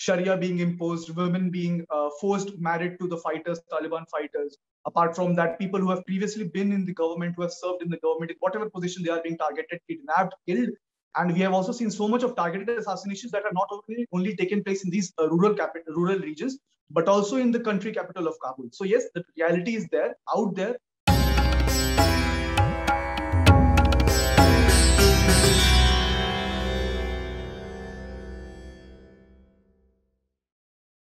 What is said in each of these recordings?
Sharia being imposed, women being forced married to the fighters, Taliban fighters. Apart from that, people who have previously been in the government, who have served in the government, in whatever position they are being targeted, kidnapped, killed. And we have also seen so much of targeted assassinations that are not only taken place in these rural regions, but also in the country capital of Kabul. So yes, the reality is there, out there.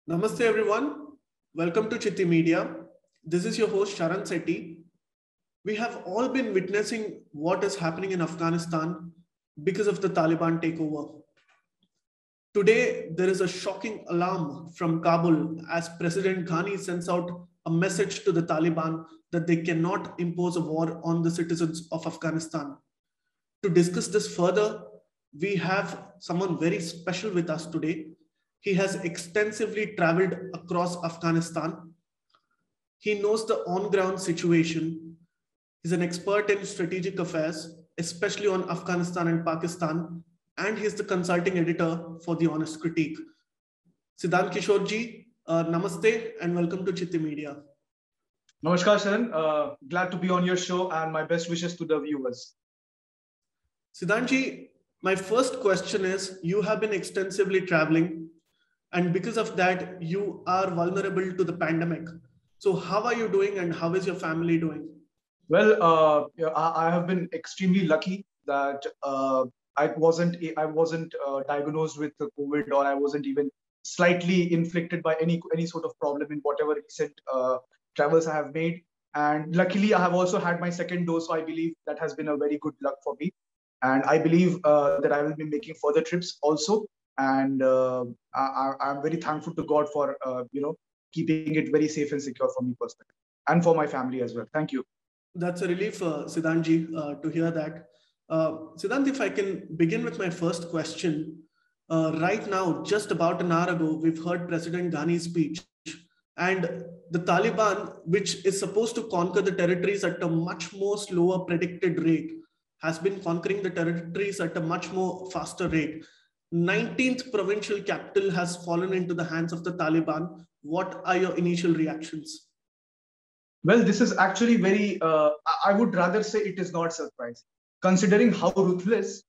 Namaste everyone. Welcome to Citti Media. This is your host Sharan Citti. We have all been witnessing what is happening in Afghanistan because of the Taliban takeover. Today, there is a shocking alarm from Kabul as President Ghani sends out a message to the Taliban that they cannot impose a war on the citizens of Afghanistan. To discuss this further, we have someone very special with us today. He has extensively traveled across Afghanistan. He knows the on-ground situation. He's an expert in strategic affairs, especially on Afghanistan and Pakistan, and he's the consulting editor for The Honest Critique. Siddhant Kishore ji, namaste and welcome to Citti Media. Namaskar, Sharan. Glad to be on your show and my best wishes to the viewers. Siddhant ji, my first question is, you have been extensively traveling, and because of that, you are vulnerable to the pandemic. So how are you doing and how is your family doing? Well, I have been extremely lucky that I wasn't diagnosed with COVID, or I wasn't even slightly inflicted by any sort of problem in whatever recent travels I have made. And luckily, I have also had my second dose, so I believe that has been a very good luck for me. And I believe that I will be making further trips also. And I'm very thankful to God for keeping it very safe and secure for me personally and for my family as well. Thank you. That's a relief, Siddhant ji, to hear that. Siddhant, if I can begin with my first question. Right now, just about an hour ago, we've heard President Ghani's speech, and the Taliban, which is supposed to conquer the territories at a much more slower predicted rate, has been conquering the territories at a much more faster rate. 19th provincial capital has fallen into the hands of the Taliban. What are your initial reactions? Well, this is actually very, I would rather say it is not surprising. Considering how ruthless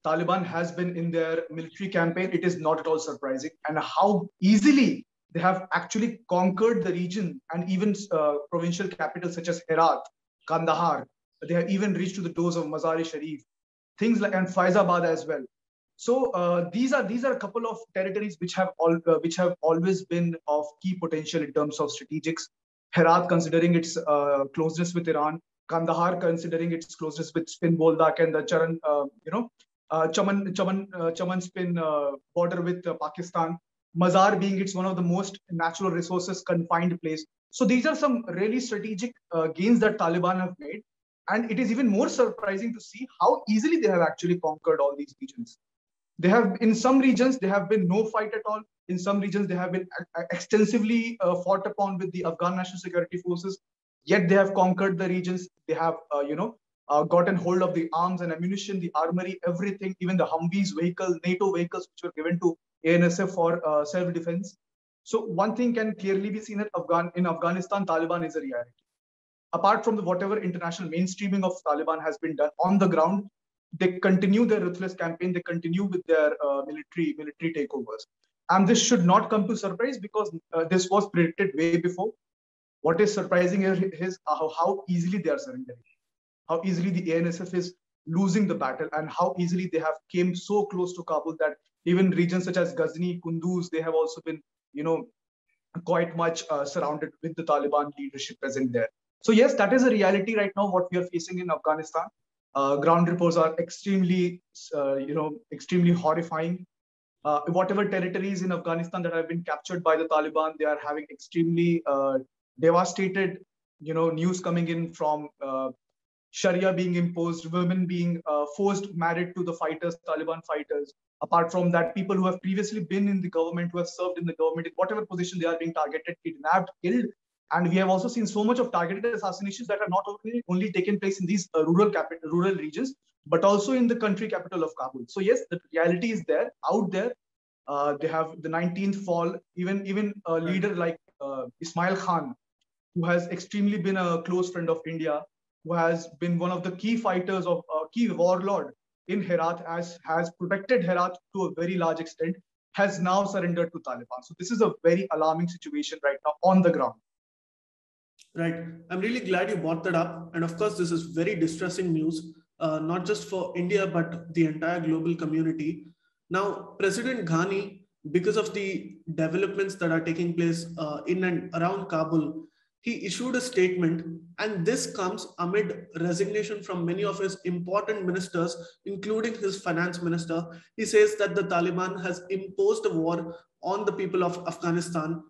Taliban has been in their military campaign, it is not at all surprising. And how easily they have actually conquered the region and even provincial capitals such as Herat, Kandahar. They have even reached to the doors of Mazar-e-Sharif, things like, and Faizabad as well. So these are a couple of territories which have always been of key potential in terms of strategics. Herat, considering its closeness with Iran, Kandahar, considering its closeness with Spin Boldak and the Chaman Spin border with Pakistan. Mazar being it's one of the most natural resources confined place. So these are some really strategic gains that Taliban have made. And it is even more surprising to see how easily they have actually conquered all these regions. They have, in some regions, there have been no fight at all. In some regions, they have been extensively fought upon with the Afghan National Security Forces. Yet they have conquered the regions. They have, gotten hold of the arms and ammunition, the armory, everything, even the Humvees vehicles, NATO vehicles, which were given to ANSF for self-defense. So one thing can clearly be seen in Afghanistan, Taliban is a reality. Apart from whatever international mainstreaming of Taliban has been done on the ground, they continue their ruthless campaign. They continue with their military takeovers. And this should not come to surprise because this was predicted way before. What is surprising is how easily they are surrendering, how easily the ANSF is losing the battle, and how easily they have came so close to Kabul that even regions such as Ghani, Kunduz, they have also been, quite much surrounded with the Taliban leadership present there. So yes, that is a reality right now, what we are facing in Afghanistan. Ground reports are extremely horrifying. Whatever territories in Afghanistan that have been captured by the Taliban, they are having extremely devastated, news coming in from Sharia being imposed, women being forced married to the fighters, Taliban fighters. Apart from that, people who have previously been in the government, who have served in the government, in whatever position they are being targeted, kidnapped, killed. And we have also seen so much of targeted assassinations that are not only taken place in these rural regions, but also in the country capital of Kabul. So yes, the reality is there, out there. They have the 19th fall. Even a leader like Ismail Khan, who has extremely been a close friend of India, who has been one of the key fighters of key warlord in Herat, has protected Herat to a very large extent, has now surrendered to Taliban. So this is a very alarming situation right now on the ground. Right. I'm really glad you brought that up. And of course, this is very distressing news, not just for India, but the entire global community. Now, President Ghani, because of the developments that are taking place in and around Kabul, he issued a statement, and this comes amid resignation from many of his important ministers, including his finance minister. He says that the Taliban has imposed a war on the people of Afghanistan.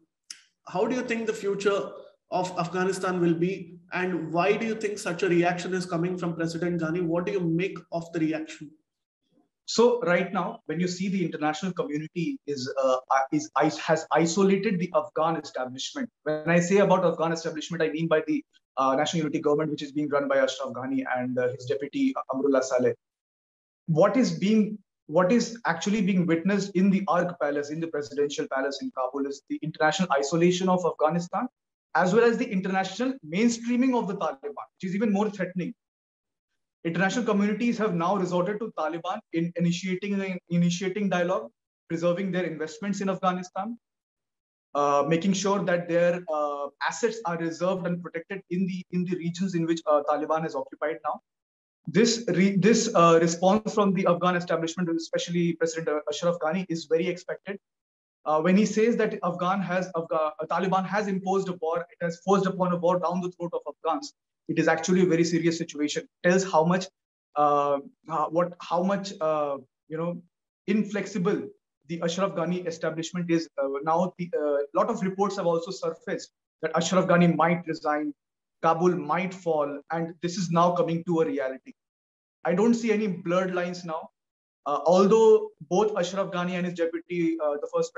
How do you think the future of Afghanistan will be, and why do you think such a reaction is coming from President Ghani? What do you make of the reaction? So right now, when you see the international community has isolated the Afghan establishment. When I say about Afghan establishment, I mean by the national unity government, which is being run by Ashraf Ghani and his deputy Amrullah Saleh. What is actually being witnessed in the Ark Palace, in the presidential palace in Kabul, is the international isolation of Afghanistan, as well as the international mainstreaming of the Taliban, which is even more threatening. International communities have now resorted to Taliban in initiating dialogue, preserving their investments in Afghanistan, making sure that their assets are reserved and protected in the regions in which Taliban is occupied now. This response from the Afghan establishment, especially President Ashraf Ghani, is very expected. When he says that Taliban has imposed a war, it has forced upon a war down the throat of Afghans, it is actually a very serious situation. It tells how much inflexible the Ashraf Ghani establishment is. Now, a lot of reports have also surfaced that Ashraf Ghani might resign, Kabul might fall, and this is now coming to a reality. I don't see any blurred lines now. Although both Ashraf Ghani and his deputy, the first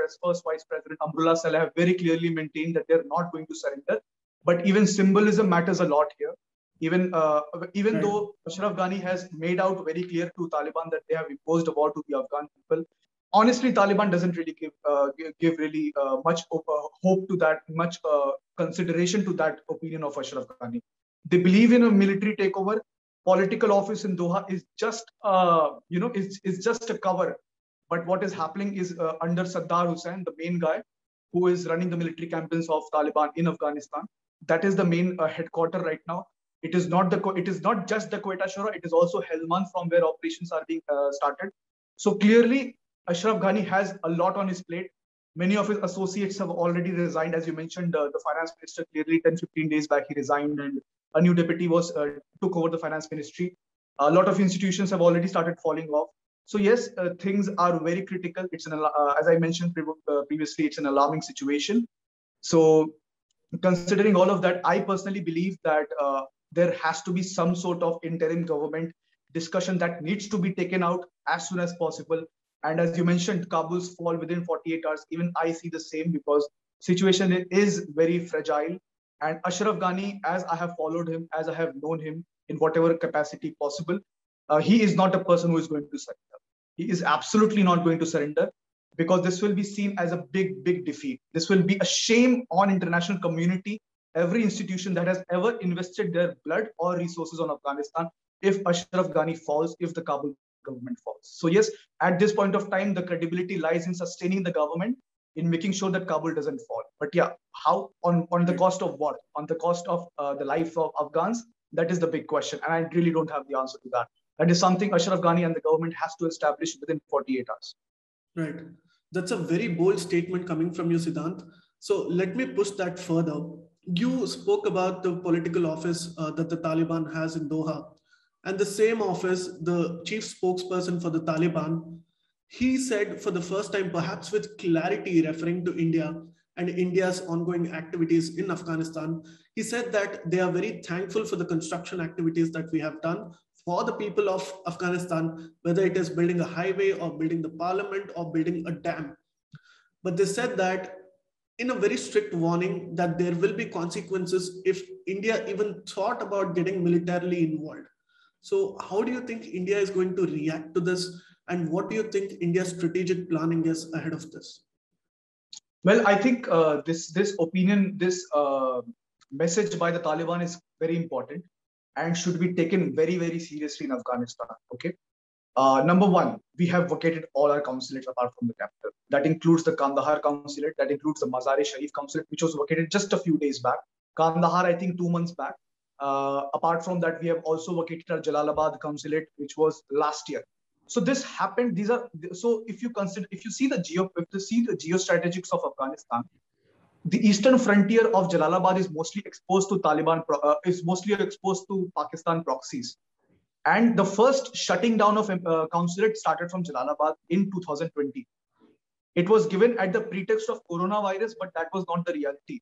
vice president, Amrullah Saleh, have very clearly maintained that they're not going to surrender. But even symbolism matters a lot here. Even though Ashraf Ghani has made out very clear to Taliban that they have imposed a war to the Afghan people, honestly, Taliban doesn't really give really much hope to that, much consideration to that opinion of Ashraf Ghani. They believe in a military takeover. Political office in Doha is just is just a cover. But what is happening is under Saddam Hussein, the main guy who is running the military campaigns of Taliban in Afghanistan. That is the main headquarter right now. It is not just the Quetta Shura. It is also Helmand, from where operations are being started. So clearly, Ashraf Ghani has a lot on his plate. Many of his associates have already resigned. As you mentioned, the finance minister clearly 10-15 days back, he resigned, and a new deputy took over the finance ministry. A lot of institutions have already started falling off. So yes, things are very critical. It's as I mentioned previously, it's an alarming situation. So considering all of that, I personally believe that there has to be some sort of interim government discussion that needs to be taken out as soon as possible. And as you mentioned, Kabul's fall within 48 hours, even I see the same, because situation is very fragile. And Ashraf Ghani, as I have followed him, as I have known him in whatever capacity possible, he is not a person who is going to surrender. He is absolutely not going to surrender, because this will be seen as a big, big defeat. This will be a shame on international community, every institution that has ever invested their blood or resources on Afghanistan, if Ashraf Ghani falls, if the Kabul government falls. So yes, at this point of time, the credibility lies in sustaining the government, in making sure that Kabul doesn't fall. But yeah, how on the cost of what? On the cost of the life of Afghans? That is the big question. And I really don't have the answer to that. That is something Ashraf Ghani and the government has to establish within 48 hours. Right. That's a very bold statement coming from you, Siddhant. So let me push that further. You spoke about the political office that the Taliban has in Doha. And the same office, the chief spokesperson for the Taliban, he said for the first time, perhaps with clarity, referring to India and India's ongoing activities in Afghanistan, he said that they are very thankful for the construction activities that we have done for the people of Afghanistan, whether it is building a highway or building the parliament or building a dam. But they said that in a very strict warning that there will be consequences if India even thought about getting militarily involved. So how do you think India is going to react to this? And what do you think India's strategic planning is ahead of this? Well, I think this message by the Taliban is very important and should be taken very, very seriously in Afghanistan. Okay. Number one, we have vacated all our consulates apart from the capital. That includes the Kandahar consulate, that includes the Mazar-e-Sharif consulate, which was vacated just a few days back. Kandahar, I think 2 months back. Apart from that, we have also vacated our Jalalabad consulate, which was last year. So this happened. These are so if you see the geostrategics of Afghanistan, the eastern frontier of Jalalabad is mostly exposed to Pakistan proxies. And the first shutting down of consulate started from Jalalabad in 2020. It was given at the pretext of coronavirus, but that was not the reality.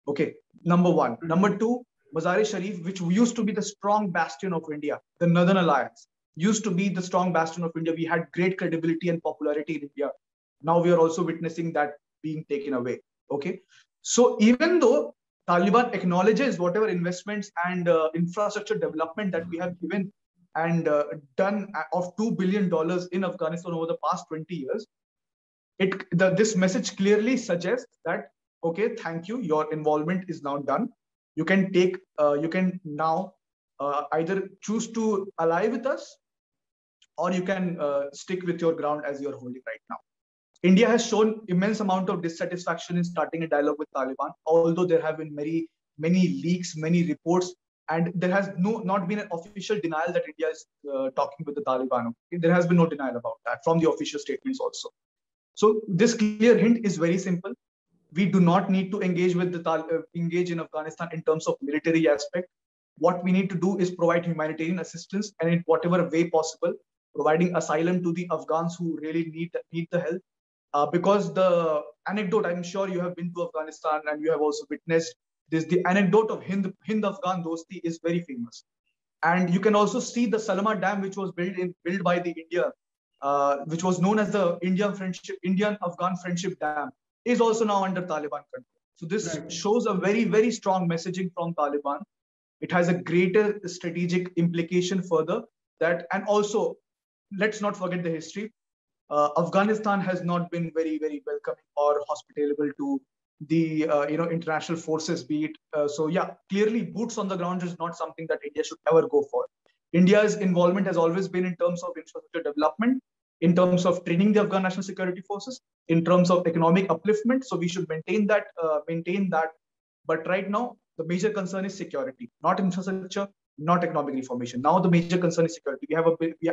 Okay, number one. Number two, Mazar-e-Sharif, which used to be the strong bastion of India, the Northern Alliance, used to be the strong bastion of India. We had great credibility and popularity in India. Now we are also witnessing that being taken away. Okay, so even though Taliban acknowledges whatever investments and infrastructure development that we have given and done of $2 billion in Afghanistan over the past 20 years, this message clearly suggests that, okay, thank you, your involvement is now done. You can now either choose to ally with us, or you can stick with your ground as you're holding right now. India has shown immense amount of dissatisfaction in starting a dialogue with Taliban, although there have been many leaks, many reports, and there has not been an official denial that India is talking with the Taliban. Okay? There has been no denial about that from the official statements also. So this clear hint is very simple. We do not need to engage in Afghanistan in terms of military aspect. What we need to do is provide humanitarian assistance, and in whatever way possible, providing asylum to the Afghans who really need the help. Because the anecdote, I'm sure you have been to Afghanistan and you have also witnessed this. The anecdote of Hind-Afghan Dosti is very famous. And you can also see the Salama Dam, which was built by the India, which was known as the Indian-Afghan Friendship Dam, is also now under Taliban control. So this shows a very, very strong messaging from Taliban. It has a greater strategic implication further that, and also let's not forget the history. Afghanistan has not been very, very welcoming or hospitable to the international forces, be it. So yeah, clearly boots on the ground is not something that India should ever go for. India's involvement has always been in terms of infrastructure development, in terms of training the Afghan national security forces, in terms of economic upliftment. So we should maintain that. But right now, the major concern is security, not infrastructure, not economic reformation. Now the major concern is security.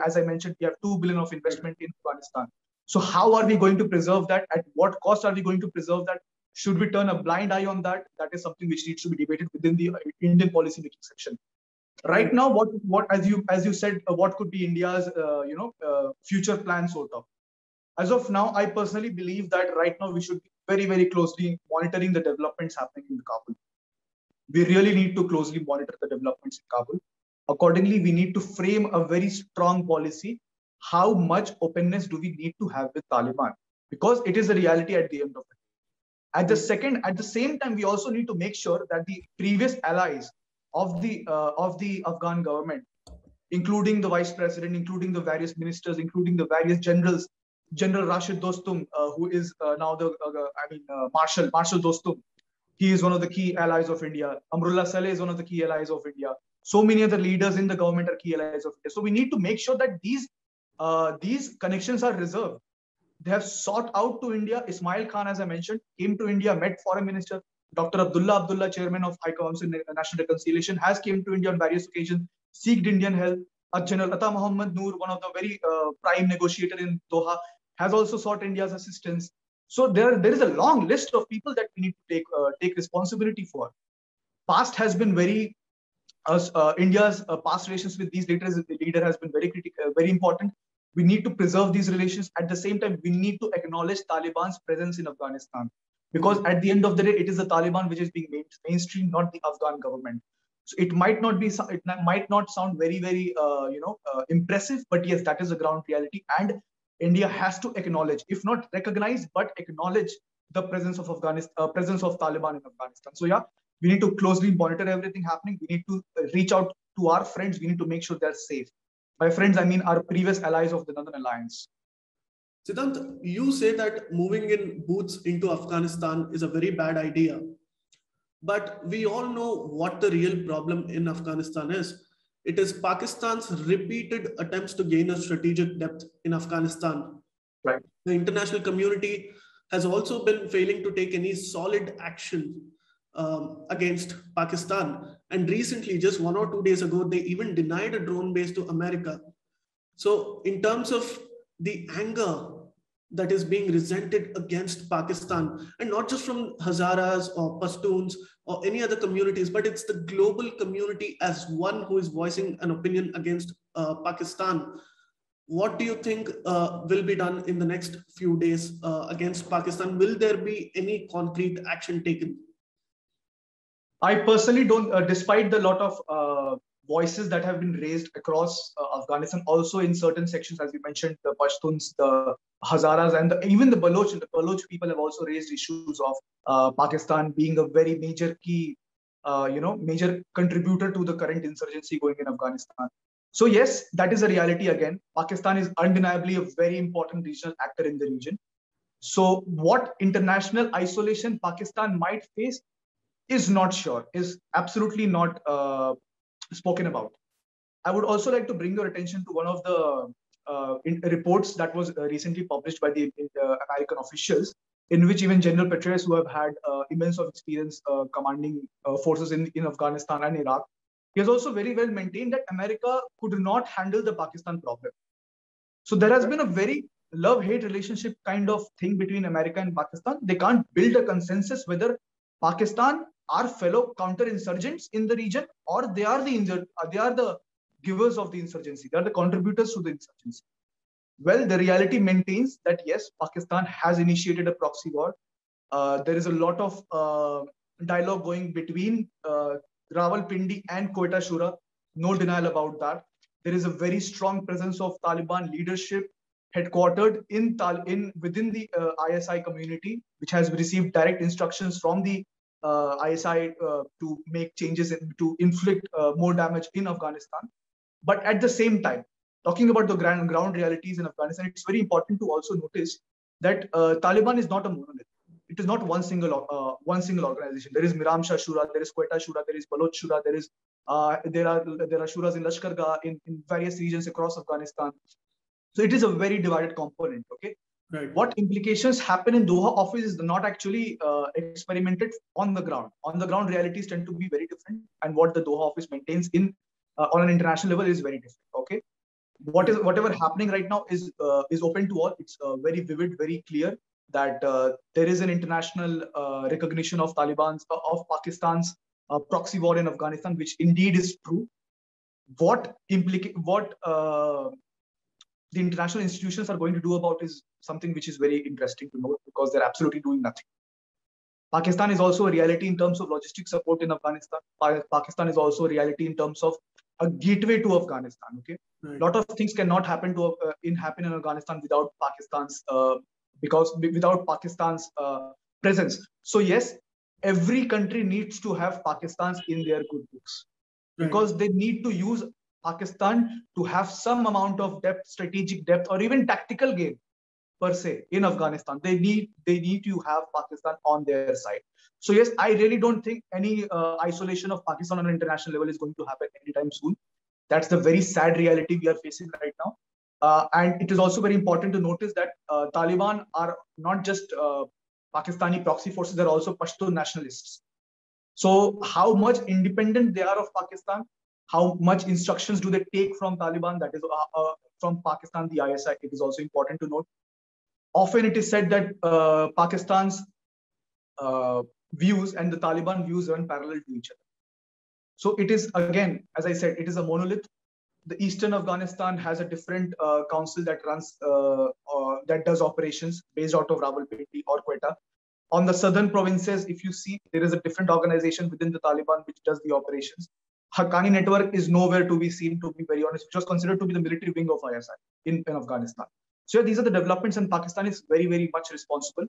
As I mentioned, we have $2 billion of investment in Afghanistan. So how are we going to preserve that? At what cost are we going to preserve that? Should we turn a blind eye on that? That is something which needs to be debated within the Indian policy making section. Right now, what as you said, what could be India's future plan sort of? As of now, I personally believe that right now we should be very, very closely monitoring the developments happening in Kabul. We really need to closely monitor the developments in Kabul. Accordingly, we need to frame a very strong policy. How much openness do we need to have with Taliban? Because it is a reality at the end of it. At the same time, we also need to make sure that the previous allies of the Afghan government, including the vice president, including the various ministers, including the various generals, General Rashid Dostum, who is now Marshal Dostum. He is one of the key allies of India. Amrullah Saleh is one of the key allies of India. So many other leaders in the government are key allies of India. So we need to make sure that these connections are reserved. They have sought out to India. Ismail Khan, as I mentioned, came to India, met Foreign Minister. Dr. Abdullah, Chairman of High Council National Reconciliation, has came to India on various occasions, seeked Indian help. General Atta Muhammad Noor, one of the very prime negotiator in Doha, has also sought India's assistance. So there is a long list of people that we need to take responsibility for. Past has been very India's past relations with these leader has been very critical, very important. We need to preserve these relations. At the same time, we need to acknowledge Taliban's presence in Afghanistan, because at the end of the day, it is the Taliban which is being mainstream, not the Afghan government. So it might not sound very, very impressive, but yes, that is the ground reality, and India has to acknowledge, if not recognize, but acknowledge the presence of Taliban in Afghanistan. So yeah, we need to closely monitor everything happening. We need to reach out to our friends. We need to make sure they're safe. By friends, I mean our previous allies of the Northern Alliance. Siddhant, you say that moving in boots into Afghanistan is a very bad idea. But we all know what the real problem in Afghanistan is. It is Pakistan's repeated attempts to gain a strategic depth in Afghanistan. Right. The international community has also been failing to take any solid action against Pakistan. And recently, just 1 or 2 days ago, they even denied a drone base to America. So, in terms of the anger that is being resented against Pakistan, and not just from Hazaras or Pashtuns or any other communities, but it's the global community as one who is voicing an opinion against Pakistan. What do you think will be done in the next few days against Pakistan? Will there be any concrete action taken? I personally don't, despite the lot of voices that have been raised across Afghanistan, also in certain sections, as you mentioned, the Pashtuns, the Hazaras, and even the Baloch. The Baloch people have also raised issues of Pakistan being a very major key, major contributor to the current insurgency going in Afghanistan. So yes, that is a reality again. Pakistan is undeniably a very important regional actor in the region. So what international isolation Pakistan might face is not sure, is absolutely not spoken about. I would also like to bring your attention to one of the reports that was recently published by the American officials, in which even General Petraeus, who have had immense of experience commanding forces in Afghanistan and Iraq, he has also very well maintained that America could not handle the Pakistan problem. So there has been a very love-hate relationship kind of thing between America and Pakistan. They can't build a consensus whether Pakistan are fellow counter-insurgents in the region, or they are the givers of the insurgency. They are the contributors to the insurgency. Well, the reality maintains that yes, Pakistan has initiated a proxy war. There is a lot of dialogue going between Rawalpindi and Quetta Shura. No denial about that. There is a very strong presence of Taliban leadership headquartered within the ISI community, which has received direct instructions from the ISI to make changes to inflict more damage in Afghanistan. But at the same time, talking about the ground realities in Afghanistan, it's very important to also notice that Taliban is not a monolith. It is not one single organization. There is Miram Shah Shura, there is Quetta Shura, there is Baloch Shura, there are Shuras in Lashkar Gah in various regions across Afghanistan. So it is a very divided component. Okay. Right. What implications happen in Doha office is not actually experimented on the ground. On the ground, realities tend to be very different, and what the Doha office maintains on an international level is very different. Okay, whatever happening right now is open to all. It's very vivid, very clear that there is an international recognition of Pakistan's proxy war in Afghanistan, which indeed is true. What the international institutions are going to do about is something which is very interesting to note, because they're absolutely doing nothing. Pakistan is also a reality in terms of logistic support in Afghanistan. Pakistan is also a reality in terms of a gateway to Afghanistan. Okay, a lot of things cannot happen in Afghanistan without Pakistan's presence. So yes, every country needs to have Pakistan's in their good books, because they need to use Pakistan to have some amount of depth, strategic depth, or even tactical game per se in Afghanistan. They need to have Pakistan on their side. So yes, I really don't think any isolation of Pakistan on an international level is going to happen anytime soon. That's the very sad reality we are facing right now. And it is also very important to notice that Taliban are not just Pakistani proxy forces, they're also Pashtun nationalists. So how much independent they are of Pakistan, how much instructions do they take from Taliban, that is from Pakistan, the ISI, it is also important to note. Often it is said that Pakistan's views and the Taliban views run parallel to each other. So it is, again, as I said, it is a monolith. The Eastern Afghanistan has a different council that runs, that does operations based out of Rawalpindi or Quetta. On the southern provinces, if you see, there is a different organization within the Taliban which does the operations. Haqqani network is nowhere to be seen, to be very honest, which was considered to be the military wing of ISI in Afghanistan. So yeah, these are the developments, and Pakistan is very, very much responsible.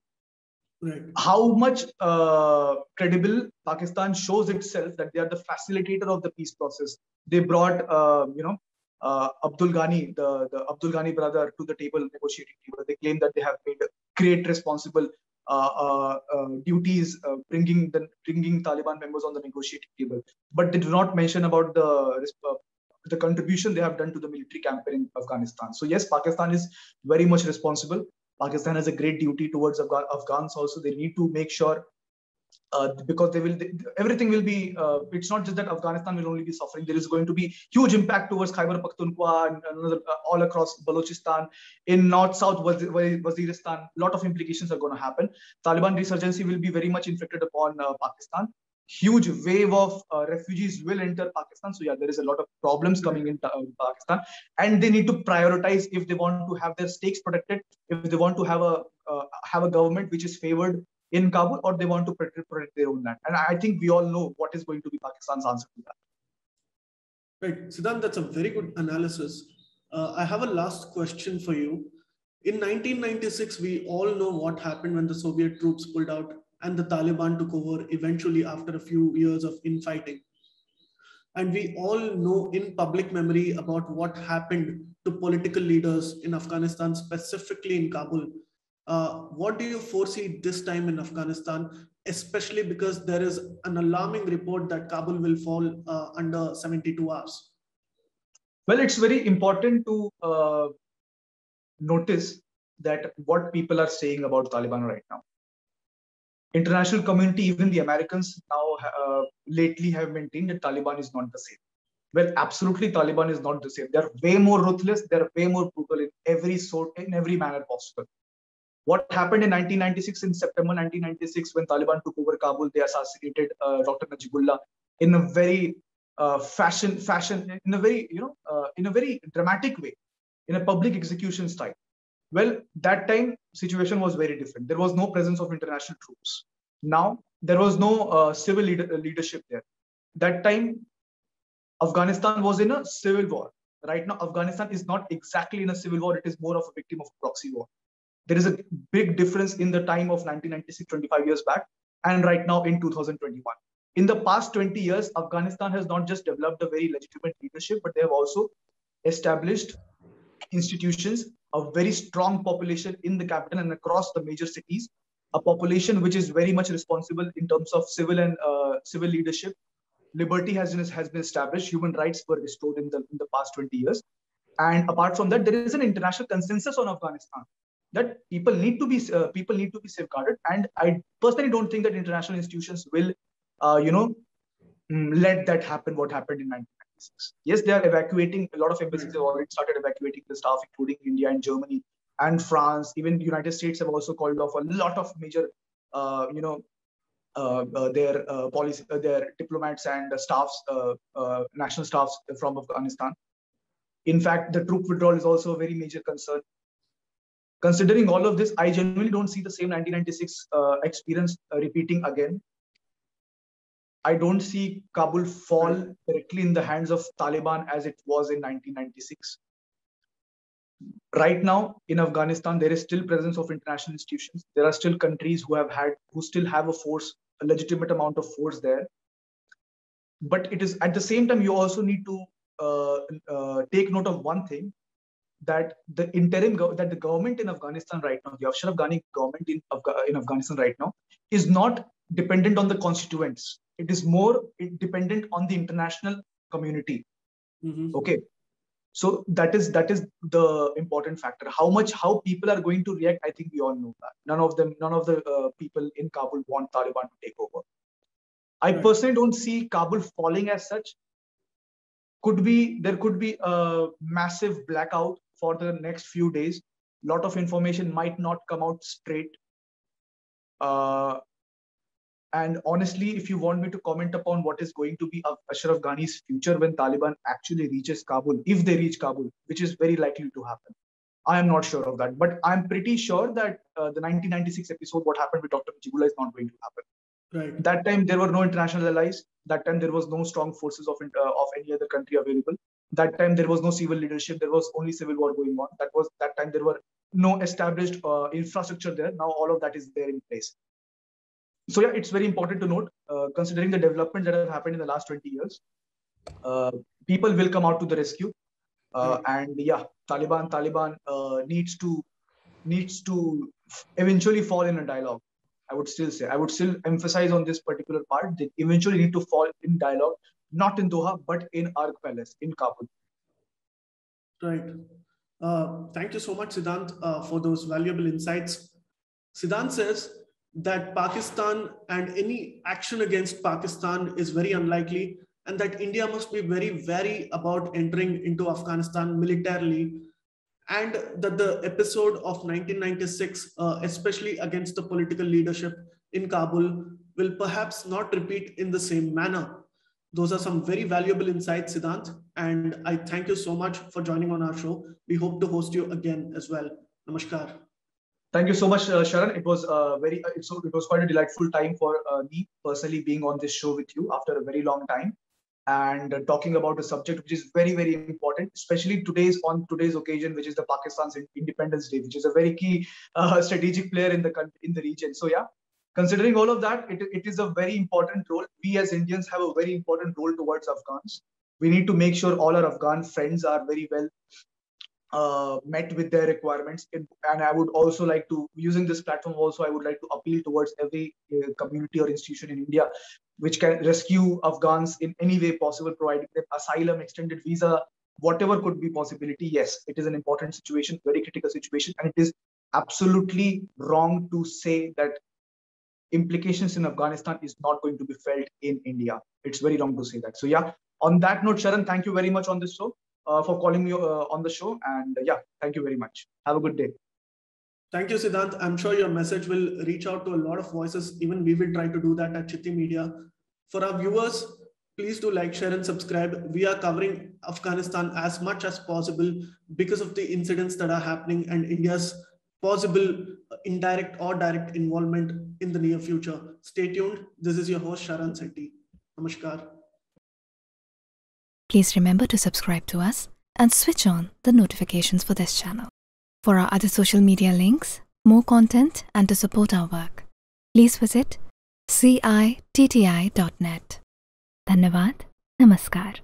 Right. How much credible Pakistan shows itself that they are the facilitator of the peace process. They brought, Abdul Ghani, the Abdul Ghani brother, to the table, negotiating table. They claim that they have made great responsible duties, bringing Taliban members on the negotiating table. But they do not mention about the contribution they have done to the military campaign in Afghanistan. So yes, Pakistan is very much responsible. Pakistan has a great duty towards Afghans also. They need to make sure because everything will be, it's not just that Afghanistan will only be suffering. There is going to be huge impact towards Khyber Pakhtunkhwa and all across Balochistan, in north south Waziristan. A lot of implications are going to happen. Taliban resurgency will be very much inflicted upon Pakistan. Huge wave of refugees will enter Pakistan. So yeah, there is a lot of problems coming in Pakistan, and they need to prioritize if they want to have their stakes protected, if they want to have a government which is favored in Kabul, or they want to protect their own land. And I think we all know what is going to be Pakistan's answer to that. Right, Siddhant, that's a very good analysis. I have a last question for you. In 1996, we all know what happened when the Soviet troops pulled out and the Taliban took over eventually after a few years of infighting. And we all know in public memory about what happened to political leaders in Afghanistan, specifically in Kabul. What do you foresee this time in Afghanistan, especially because there is an alarming report that Kabul will fall under 72 hours? Well, it's very important to notice that what people are saying about Taliban right now. International community, even the Americans now lately have maintained that Taliban is not the same. Well, absolutely, Taliban is not the same. They're way more ruthless. They're way more brutal in every manner possible. What happened in 1996, in September 1996, when Taliban took over Kabul, they assassinated Dr. Najibullah in a very in a very dramatic way, in a public execution style. Well, that time situation was very different. There was no presence of international troops. Now there was no civil leadership there. That time Afghanistan was in a civil war. Right now Afghanistan is not exactly in a civil war. It is more of a victim of a proxy war. There is a big difference in the time of 1996, 25 years back, and right now in 2021. In the past 20 years, Afghanistan has not just developed a very legitimate leadership, but they have also established institutions, a very strong population in the capital and across the major cities, a population which is very much responsible in terms of civil leadership. Liberty has been established. Human rights were restored in the past 20 years. And apart from that, there is an international consensus on Afghanistan that people need to be safeguarded. And I personally don't think that international institutions will, let that happen. What happened in 1996? Yes, they are evacuating. A lot of embassies have already started evacuating the staff, including India and Germany and France. Even the United States have also called off a lot of major, their diplomats and staffs, national staffs from Afghanistan. In fact, the troop withdrawal is also a very major concern. Considering all of this, I genuinely don't see the same 1996 experience repeating again. I don't see Kabul fall directly in the hands of Taliban as it was in 1996. Right now in Afghanistan, there is still presence of international institutions. There are still countries who still have a legitimate amount of force there. But it is at the same time, you also need to take note of one thing, that the government in Afghanistan right now, the Ashraf Ghani government in Afghanistan right now, is not dependent on the constituents. It is more dependent on the international community. Mm-hmm. Okay, so that is the important factor. How people are going to react, I think we all know that. None of the people in Kabul want Taliban to take over. I personally don't see Kabul falling as such. There could be a massive blackout for the next few days. A lot of information might not come out straight. And honestly, if you want me to comment upon what is going to be Ashraf Ghani's future when Taliban actually reaches Kabul, if they reach Kabul, which is very likely to happen, I am not sure of that. But I'm pretty sure that the 1996 episode, what happened with Dr. Najibullah, is not going to happen. Right. That time there were no international allies. That time there was no strong forces of any other country available. That time there was no civil leadership. There was only civil war going on. That time there were no established infrastructure there. Now all of that is there in place. So yeah, it's very important to note, considering the developments that have happened in the last 20 years, people will come out to the rescue. And yeah, Taliban needs to eventually fall in a dialogue. I would still emphasize on this particular part. They eventually need to fall in dialogue, not in Doha, but in Ark Palace in Kabul. Right. Thank you so much, Siddhant, for those valuable insights. Siddhant says that Pakistan and any action against Pakistan is very unlikely, and that India must be very wary about entering into Afghanistan militarily, and that the episode of 1996, especially against the political leadership in Kabul, will perhaps not repeat in the same manner. Those are some very valuable insights, Siddhant, and I thank you so much for joining on our show. We hope to host you again as well. Namaskar. Thank you so much, Sharan. It was it was quite a delightful time for me personally being on this show with you after a very long time and talking about a subject which is very, very important, especially on today's occasion, which is the Pakistan's Independence Day, which is a very key strategic player in the region. So yeah, considering all of that, it is a very important role. We as Indians have a very important role towards Afghans. We need to make sure all our Afghan friends are very well met with their requirements. And I would also like to, using this platform also, I would like to appeal towards every community or institution in India which can rescue Afghans in any way possible, providing them asylum, extended visa, whatever could be possibility. Yes, it is an important situation, very critical situation, and it is absolutely wrong to say that implications in Afghanistan is not going to be felt in India. It's very wrong to say that. So yeah, on that note, Sharan, thank you very much on this show. For calling me on the show. And yeah, thank you very much. Have a good day. Thank you, Siddhant. I'm sure your message will reach out to a lot of voices. Even we will try to do that at Citti Media. For our viewers, please do like, share, and subscribe. We are covering Afghanistan as much as possible because of the incidents that are happening and India's possible indirect or direct involvement in the near future. Stay tuned. This is your host, Sharan Citti. Namaskar. Please remember to subscribe to us and switch on the notifications for this channel. For our other social media links, more content, and to support our work, please visit citti.net. Dhanyavad. Namaskar.